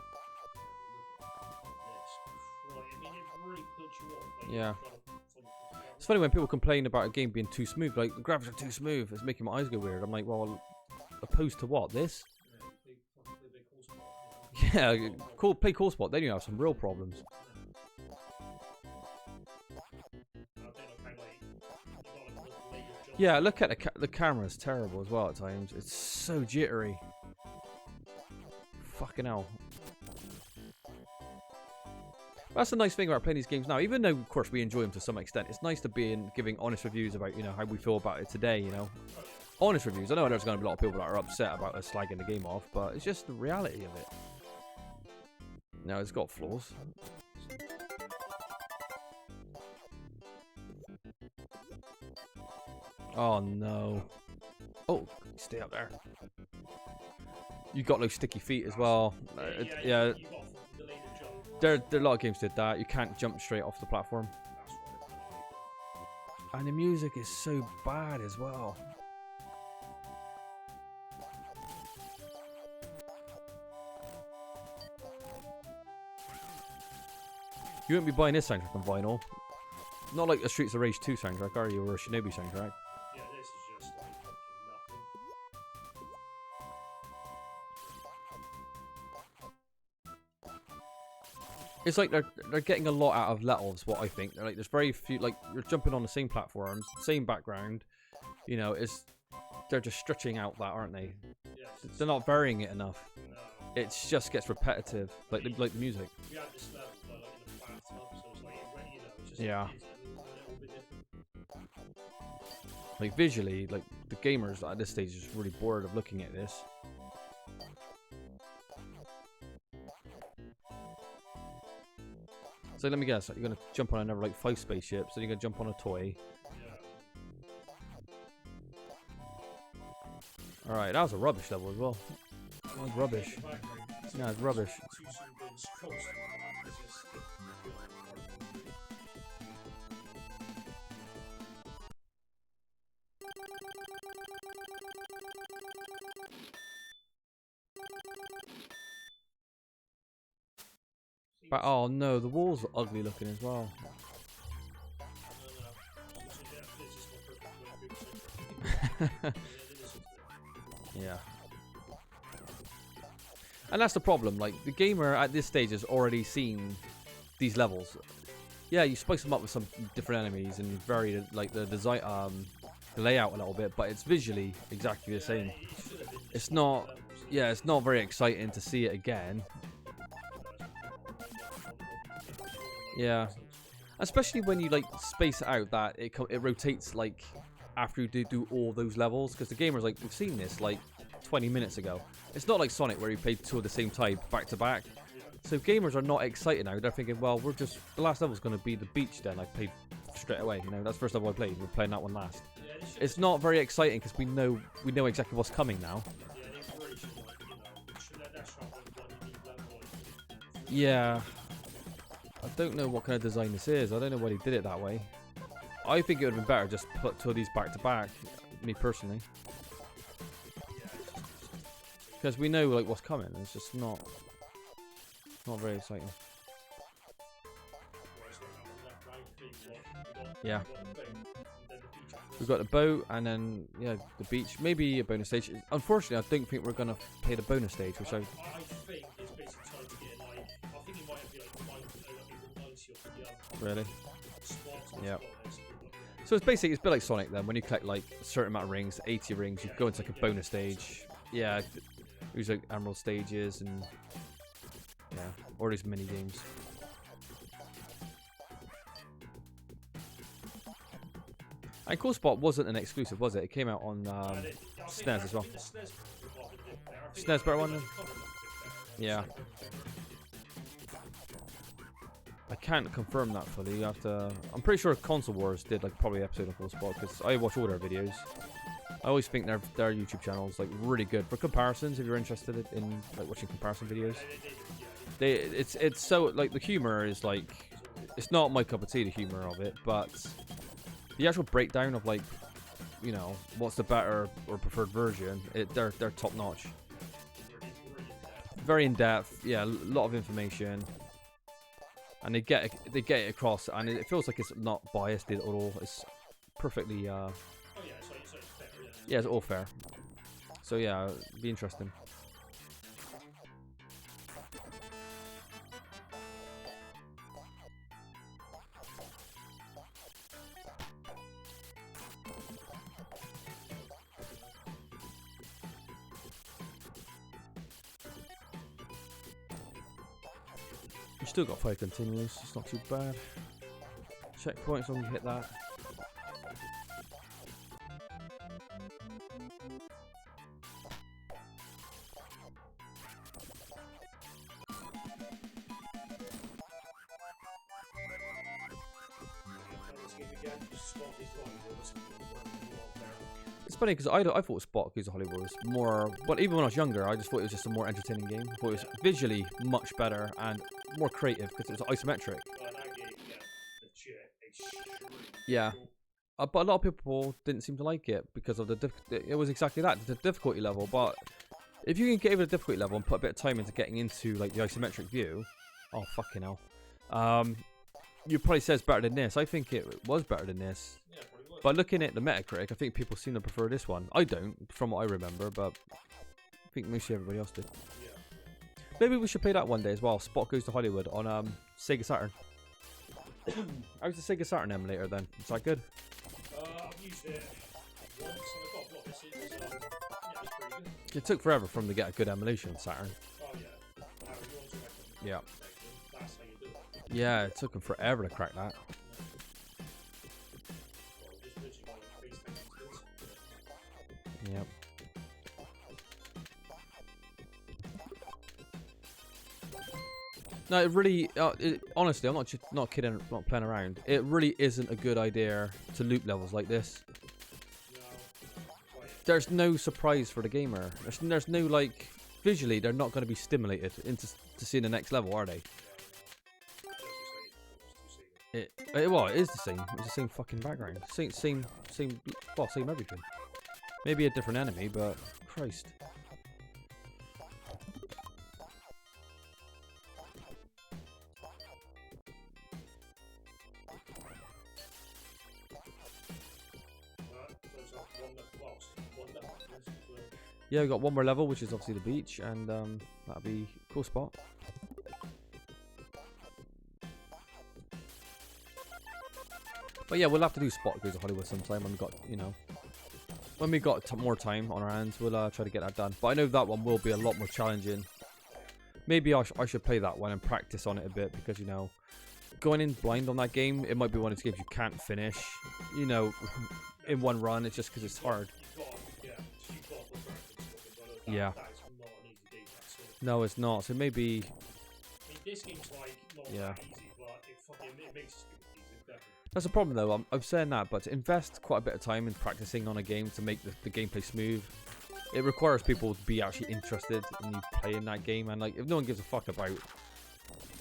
Yeah. It's funny when people complain about a game being too smooth, like, the graphics are too smooth, it's making my eyes go weird. I'm like, well, opposed to what? This? Yeah, play Cool Spot, then you have some real problems. Yeah, look at the camera's terrible as well at times. It's so jittery. Fucking hell. That's the nice thing about playing these games now. Even though, of course, we enjoy them to some extent, it's nice to be giving honest reviews about, you know, how we feel about it today, you know. Honest reviews. I know there's going to be a lot of people that are upset about us slagging the game off, but it's just the reality of it. No, it's got flaws. Oh, no. Oh, stay up there. You got those sticky feet as well. Yeah. There are a lot of games did that. You can't jump straight off the platform. And the music is so bad as well. You wouldn't be buying this soundtrack on vinyl. Not like a Streets of Rage 2 soundtrack, are you? Or a Shinobi soundtrack. Yeah, this is just like fucking nothing. It's like they're getting a lot out of levels, what I think. They're like, there's very few, like, you're jumping on the same platforms, same background. You know, they're just stretching out that, aren't they? Yeah, They're not varying it enough. no. It just gets repetitive, like the music. We had this level, but like in the bathtub, so it's like, you know, it's just Yeah. it's a little bit different. Like visually, like the gamers at this stage are just really bored of looking at this. So let me guess, you're gonna jump on another like 5 spaceships, then you're gonna jump on a toy. Yeah. Alright, that was a rubbish level as well. That was rubbish. Yeah, it's rubbish. But oh no, the walls are ugly looking as well. Yeah. And that's the problem, like, the gamer at this stage has already seen these levels. Yeah, you spice them up with some different enemies and vary, like, the design, the layout a little bit, but it's visually exactly the same. It's not, yeah, it's not very exciting to see it again. Yeah. Especially when you, like, space it out that it rotates, like, after you do all those levels, because the gamer's like, we've seen this, like, 20 minutes ago. It's not like Sonic where you play 2 of the same type back to back. So gamers are not excited now. They're thinking, well, the last level's going to be the beach then. I played straight away. You know, that's the first level I played. We're playing that one last. It's not very exciting because we know exactly what's coming now. Yeah. I don't know what kind of design this is. I don't know why he did it that way. I think it would have been better just put 2 of these back to back. Me personally. Because we know like what's coming. It's just not very exciting. Yeah. We've got the boat and then yeah the beach. Maybe a bonus stage. Unfortunately, I don't think we're gonna play the bonus stage, which I think it's basically trying to get like. I think it might be like 90 of the really. spots. Yeah. So it's basically, it's a bit like Sonic then. When you collect like a certain amount of rings, 80 rings, you go into like a bonus stage. Yeah. There's like emerald stages and yeah, or these mini games. And Cool Spot wasn't an exclusive, was it? It came out on SNES as well. SNES better one then? Yeah. I can't confirm that fully. You have to. I'm pretty sure Console Wars did like probably an episode of Cool Spot because I watch all their videos. I always think their YouTube channels like really good for comparisons. If you're interested in like watching comparison videos, it's so like the humor is like it's not my cup of tea, the humor of it, but The actual breakdown of like, you know, what's the better or preferred version, they're top notch. Very in depth, yeah, a lot of information, and they get it across, and it feels like it's not biased at all. It's perfectly, Oh yeah, so it's fair, yeah, it's all fair. So yeah, it'd be interesting. You still got 5 continues, it's not too bad. Checkpoints when you hit that. It's funny because I thought Spot Goes to Hollywood was more, but even when I was younger, I just thought it was just a more entertaining game. I thought it was visually much better and more creative because it was isometric. Yeah, but a lot of people didn't seem to like it because of it was exactly that, the difficulty level. But if you can get over the difficulty level and put a bit of time into getting into like the isometric view, oh fucking hell, you probably say it's better than this. I think it was better than this. Yeah, probably was. But looking at the Metacritic, I think people seem to prefer this one. I don't, from what I remember, but I think mostly everybody else did. Yeah. Maybe we should play that one day as well. Spot Goes to Hollywood on Sega Saturn. How's the Sega Saturn emulator then? Is that good? I've used it once and I got what this is. Yeah, it's pretty good. It took forever for them to get a good emulation Saturn. Oh yeah. You want to like Yeah. that's how you do it. Yeah, it took them forever to crack that. Yep. No, it really, honestly, I'm not kidding, not playing around. It really isn't a good idea to loop levels like this. There's no surprise for the gamer. There's no, like, visually, they're not going to be stimulated into to seeing the next level, are they? Well, it is the same. It's the same fucking background. Same everything. Maybe a different enemy, but Christ. Yeah, we got one more level, which is obviously the beach, and that'll be a cool spot. But yeah, we'll have to do Spot Goes to Hollywood sometime when we got, you know, when we got more time on our hands. We'll try to get that done. But I know that one will be a lot more challenging. Maybe I should play that one and practice on it a bit because, you know, going in blind on that game, it might be one of those games you can't finish, you know, in one run. It's just because it's hard. Yeah. No, it's not. So maybe. I mean, this game's like not yeah. that easy, but it makes it stupid easy, definitely. That's the problem though. I'm saying that, but to invest quite a bit of time in practicing on a game to make the gameplay smooth, it requires people to be actually interested in you playing that game. And like, if no one gives a fuck about it,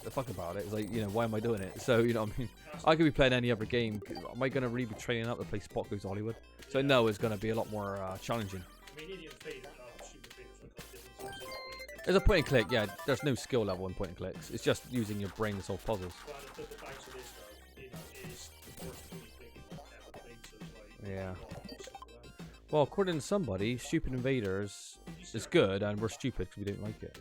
it's like, you know, why am I doing it? So, you know what I mean? I could be playing any other game. Am I going to really be training up to play Spot Goes to Hollywood? So Yeah. no, it's going to be a lot more challenging. I mean, Indian Fate, Super Fate, like different sorts of There's a point and click, yeah. There's no skill level in point and clicks. It's just using your brain to solve puzzles. But the back to this, though, you know, is the worst really thing I've ever played, so it's like, Yeah. not awesome for that. Well, according to somebody, Stupid Invaders is good, and we're stupid because we don't like it.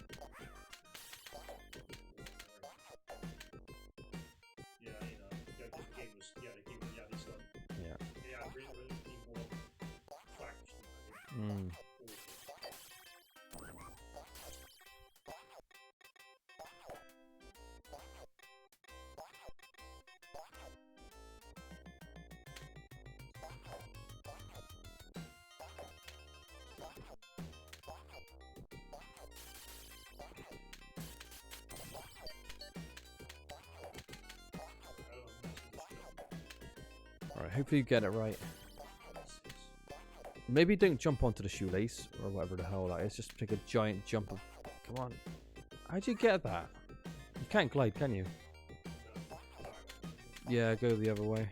Yeah, you know, the game was, the game was, this one. Yeah. Yeah, really more facts than I did. Alright, hopefully you get it right. Maybe don't jump onto the shoelace, or whatever the hell that is. Just take a giant jump. Come on. How'd you get that? You can't glide, can you? Yeah, go the other way.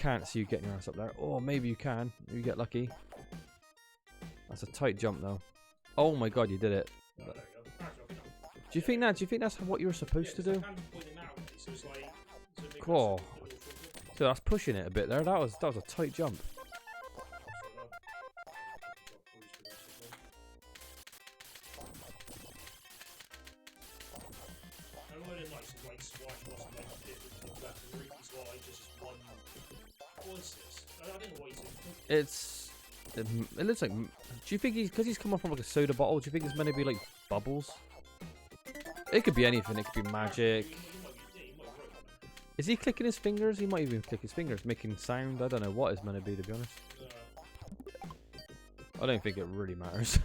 can't see you getting your ass up there. Oh, maybe you can. You get lucky. That's a tight jump though. Oh my god, you did it. Oh, there you go. Actually, Do you think that? Do you think that's what you were supposed to do? So Cool. So that's pushing it a bit there. That was a tight jump. It looks like. Do you think because he's coming from like a soda bottle? Do you think it's meant to be like bubbles? It could be anything. It could be magic. Is he clicking his fingers? He might even click his fingers, making sound. I don't know what it's meant to be, to be honest. I don't think it really matters.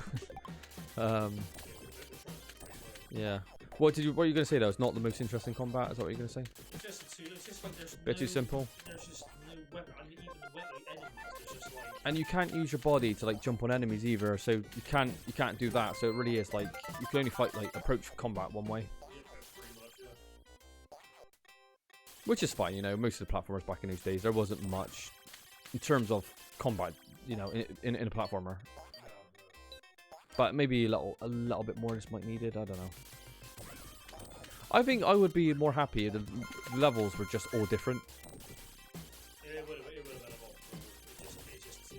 Yeah. What are you going to say though? It's not the most interesting combat. Is that what you're going to say? It's just like there's Bit too simple. There's just no weapon. I mean, even the weapon enemies. There's just like. And you can't use your body to like jump on enemies either, so you can't do that. So it really is like you can only fight like approach combat one way. Which is fine, you know. Most of the platformers back in those days, there wasn't much in terms of combat, you know, in a platformer. But maybe a little bit more just might needed. I don't know. I think I would be more happy if the levels were just all different. It would have been a lot. It's too.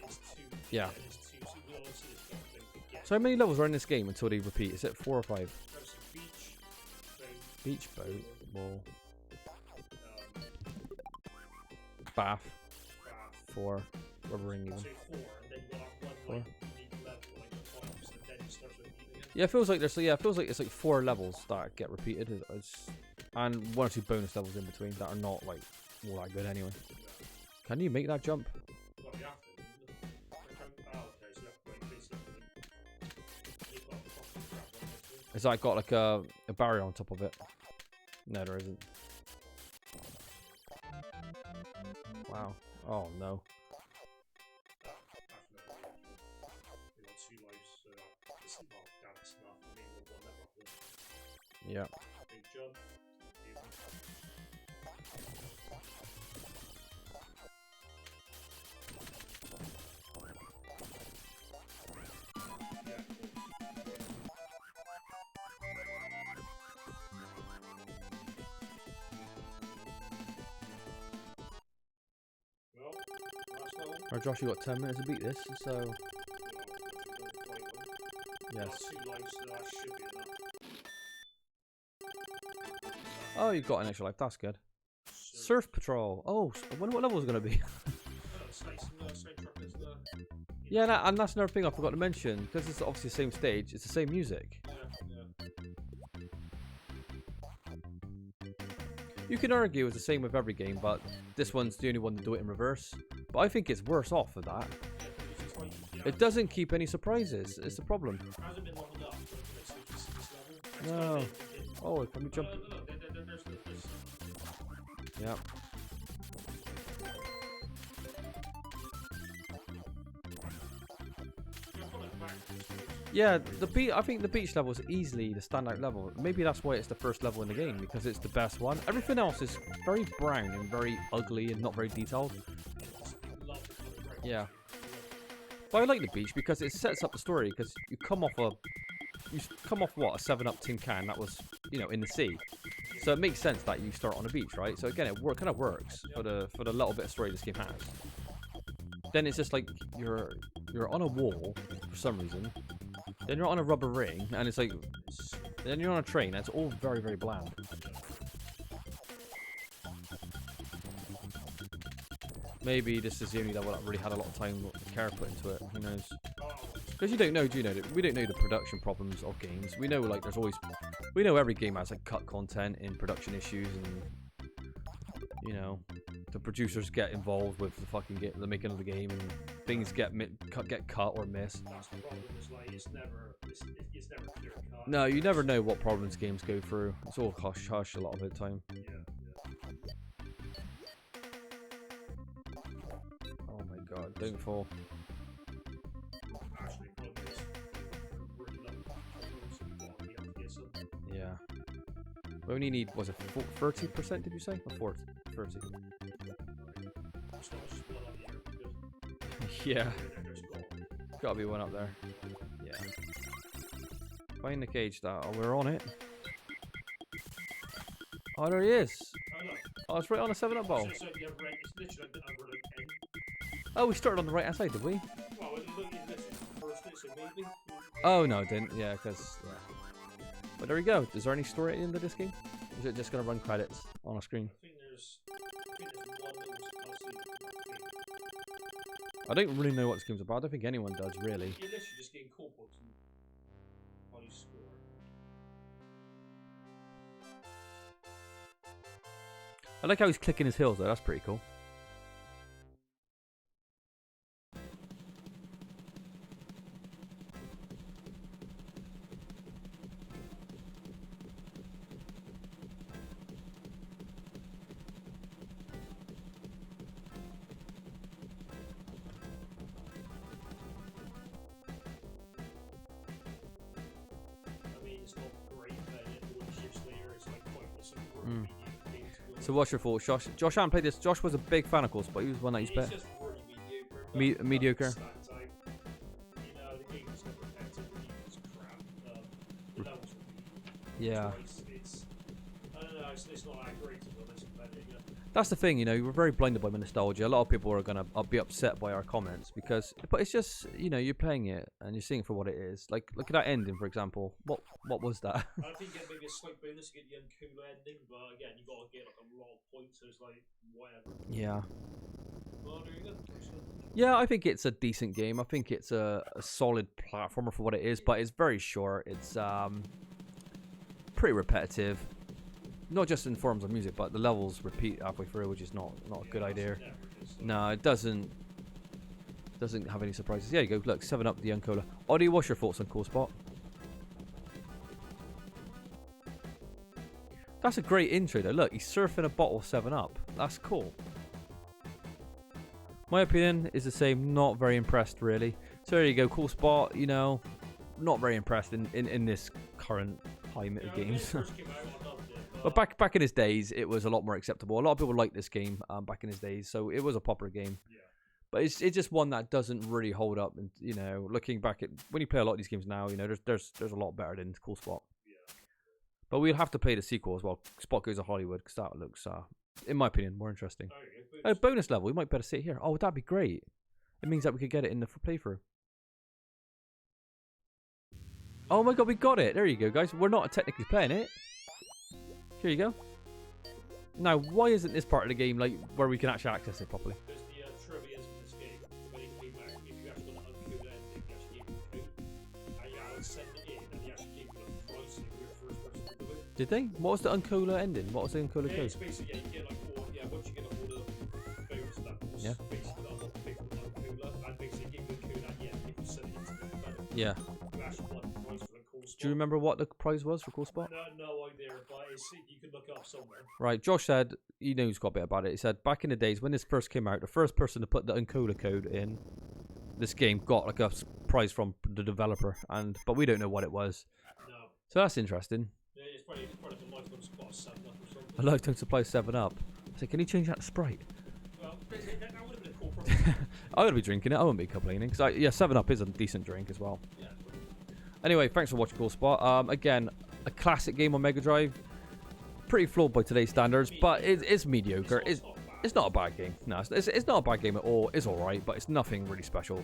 Yeah. It's too. So how many levels are in this game until they repeat? Is it 4 or 5? There's Beach, boat, wall, bath, 4, rubber ring even. So 4, and then you got one 4. like unique level like the tops, and then it starts repeating again. Yeah, it feels like there's it feels like it's like 4 levels that get repeated, and 1 or 2 bonus levels in between that are not like all that good anyway. Can you make that jump? Well, you have to. Okay, so you have to wait, please. You've got the fucking crap on it. Is that got like a barrier on top of it? No, there isn't. Wow. Oh no. We got 2 lives, so that's enough. I mean, we'll one level up. Yeah. Big jump. Well, last level. Alright, Josh, you got 10 minutes to beat this, so yes. Got 2 lives, so that should be enough. Oh, you've got an extra life. That's good. Surf Patrol. Oh, I wonder what level is going to be. Yeah, and that's another thing I forgot to mention, because it's obviously the same stage. It's the same music. You can argue it's the same with every game, but this one's the only one to do it in reverse. But I think it's worse off for that. It doesn't keep any surprises. It's the problem. No. Oh, let me jump. Yeah. Yeah, I think the beach level is easily the standout level. Maybe that's why it's the first level in the game, because it's the best one. Everything else is very brown and very ugly and not very detailed. Yeah. But I like the beach because it sets up the story, because you come off what, a 7-Up tin can that was, you know, in the sea. So it makes sense that you start on a beach, right? So again, it kind of works for the little bit of story this game has. Then it's just like you're on a wall for some reason. Then you're on a rubber ring, and it's like, then you're on a train, and it's all very, very bland. Maybe this is the only level that really had a lot of time and care put into it. Who knows? Because you don't know, do you know? We don't know the production problems of games. We know, like, we know every game has like cut content in production issues, and you know, the producers get involved with the making of the game, and things get cut or missed. That's the problem, is like it's never clear cut. No, you never know what problems games go through. It's all hush hush a lot of the time. Oh my god, don't fall. Yeah. We only need, was it 30%, did you say? Or 30? so much blood on here. Yeah. There's gold. Gotta be one up there. Yeah. Find the cage that. Oh, we're on it. Oh, there he is. Oh, look. Oh, it's right on a 7-Up bowl. So you have red, it's literally over the end. Oh, we started on the right hand side, did we? Well, it looked like this is the first hit, so maybe. Oh, no, it didn't. Yeah, because. Yeah. But there we go. Is there any story at the end of this game? Or is it just going to run credits on a screen? I think there's one that was I don't really know what this game's about. I don't think anyone does, really. You're literally just getting core points and how you score. I like how he's clicking his heels, though. That's pretty cool. I mean, it's not great, but all the shifts later, it's like pointless and So what's your thoughts, Josh? Josh hadn't played this. Josh was a big fan of course, but he was one that used it's better. just really mediocre. Mediocre. You know, the game is not repetitive, the game is crap. The levels will be Yeah. twice. It's, I don't know, it's not that great to be honest, but you know. That's the thing, you know, we're very blinded by nostalgia. A lot of people are gonna be upset by our comments because, but it's just, you know, you're playing it and you're seeing it for what it is. Like, look at that ending, for example. What was that? I think you get maybe a slight bonus to get the uncooler ending, but again, you got to get like a lot of points, so it's like, whatever. Yeah. Well, there you go. Yeah, I think it's a decent game. I think it's a solid platformer for what it is, but it's very short. It's pretty repetitive. Not just in forms of music, but the levels repeat halfway through, which is not a good idea. No, it doesn't have any surprises. Yeah, you go. Look, 7-Up the Uncola. Oddie, what's your thoughts on Cool Spot? That's a great intro, though. Look, he's surfing a bottle of 7-Up. That's cool. My opinion is the same. Not very impressed, really. So there you go. Cool Spot. You know, not very impressed in this current climate of games. But back in his days, it was a lot more acceptable. A lot of people liked this game back in his days, so it was a popular game. Yeah. But it's just one that doesn't really hold up. And you know, looking back at when you play a lot of these games now, you know, there's a lot better than Cool Spot. Yeah. But we'll have to play the sequel as well. Spot Goes to Hollywood, because that looks, in my opinion, more interesting. Oh, bonus level. We might better sit here. Oh, that'd be great. It means that we could get it in the playthrough. Oh my god, we got it. There you go, guys. We're not technically playing it. Here you go. Now, why isn't this part of the game like where we can actually access it properly? Because the trivia is in this game, when it came out, if you actually got an uncool ending, you actually gave you a code, and you had to send it in, and you actually gave you a price if you were the first person to do it. Did they? What was the Uncola ending? What was the Uncola Yeah, code? it's basically, yeah, you get like all, yeah, once you get all the bonus levels, Yeah. basically that's what big uncooler, and basically give you a code at the end if you send it into the developer. Yeah. You actually want the price for the cool spot. Do you remember what the prize was for Cool Spot? No idea, but you can look it up somewhere. Right, Josh said, he knows quite a bit about it. He said, back in the days when this first came out, the first person to put the Uncola code in this game got like a prize from the developer, but we don't know what it was. No. So that's interesting. Yeah, it's probably like a lifetime spot 7-Up or something. A lifetime supply 7-Up. I said, can you change that to Sprite? Well, that would have been a cool problem. I would be drinking it. I wouldn't be complaining. Because, yeah, 7-Up is a decent drink as well. Yeah. Anyway, thanks for watching Cool Spot. Again, a classic game on Mega Drive. Pretty flawed by today's standards, but it's mediocre. It's not a bad game. No, it's not a bad game at all. It's alright, but it's nothing really special.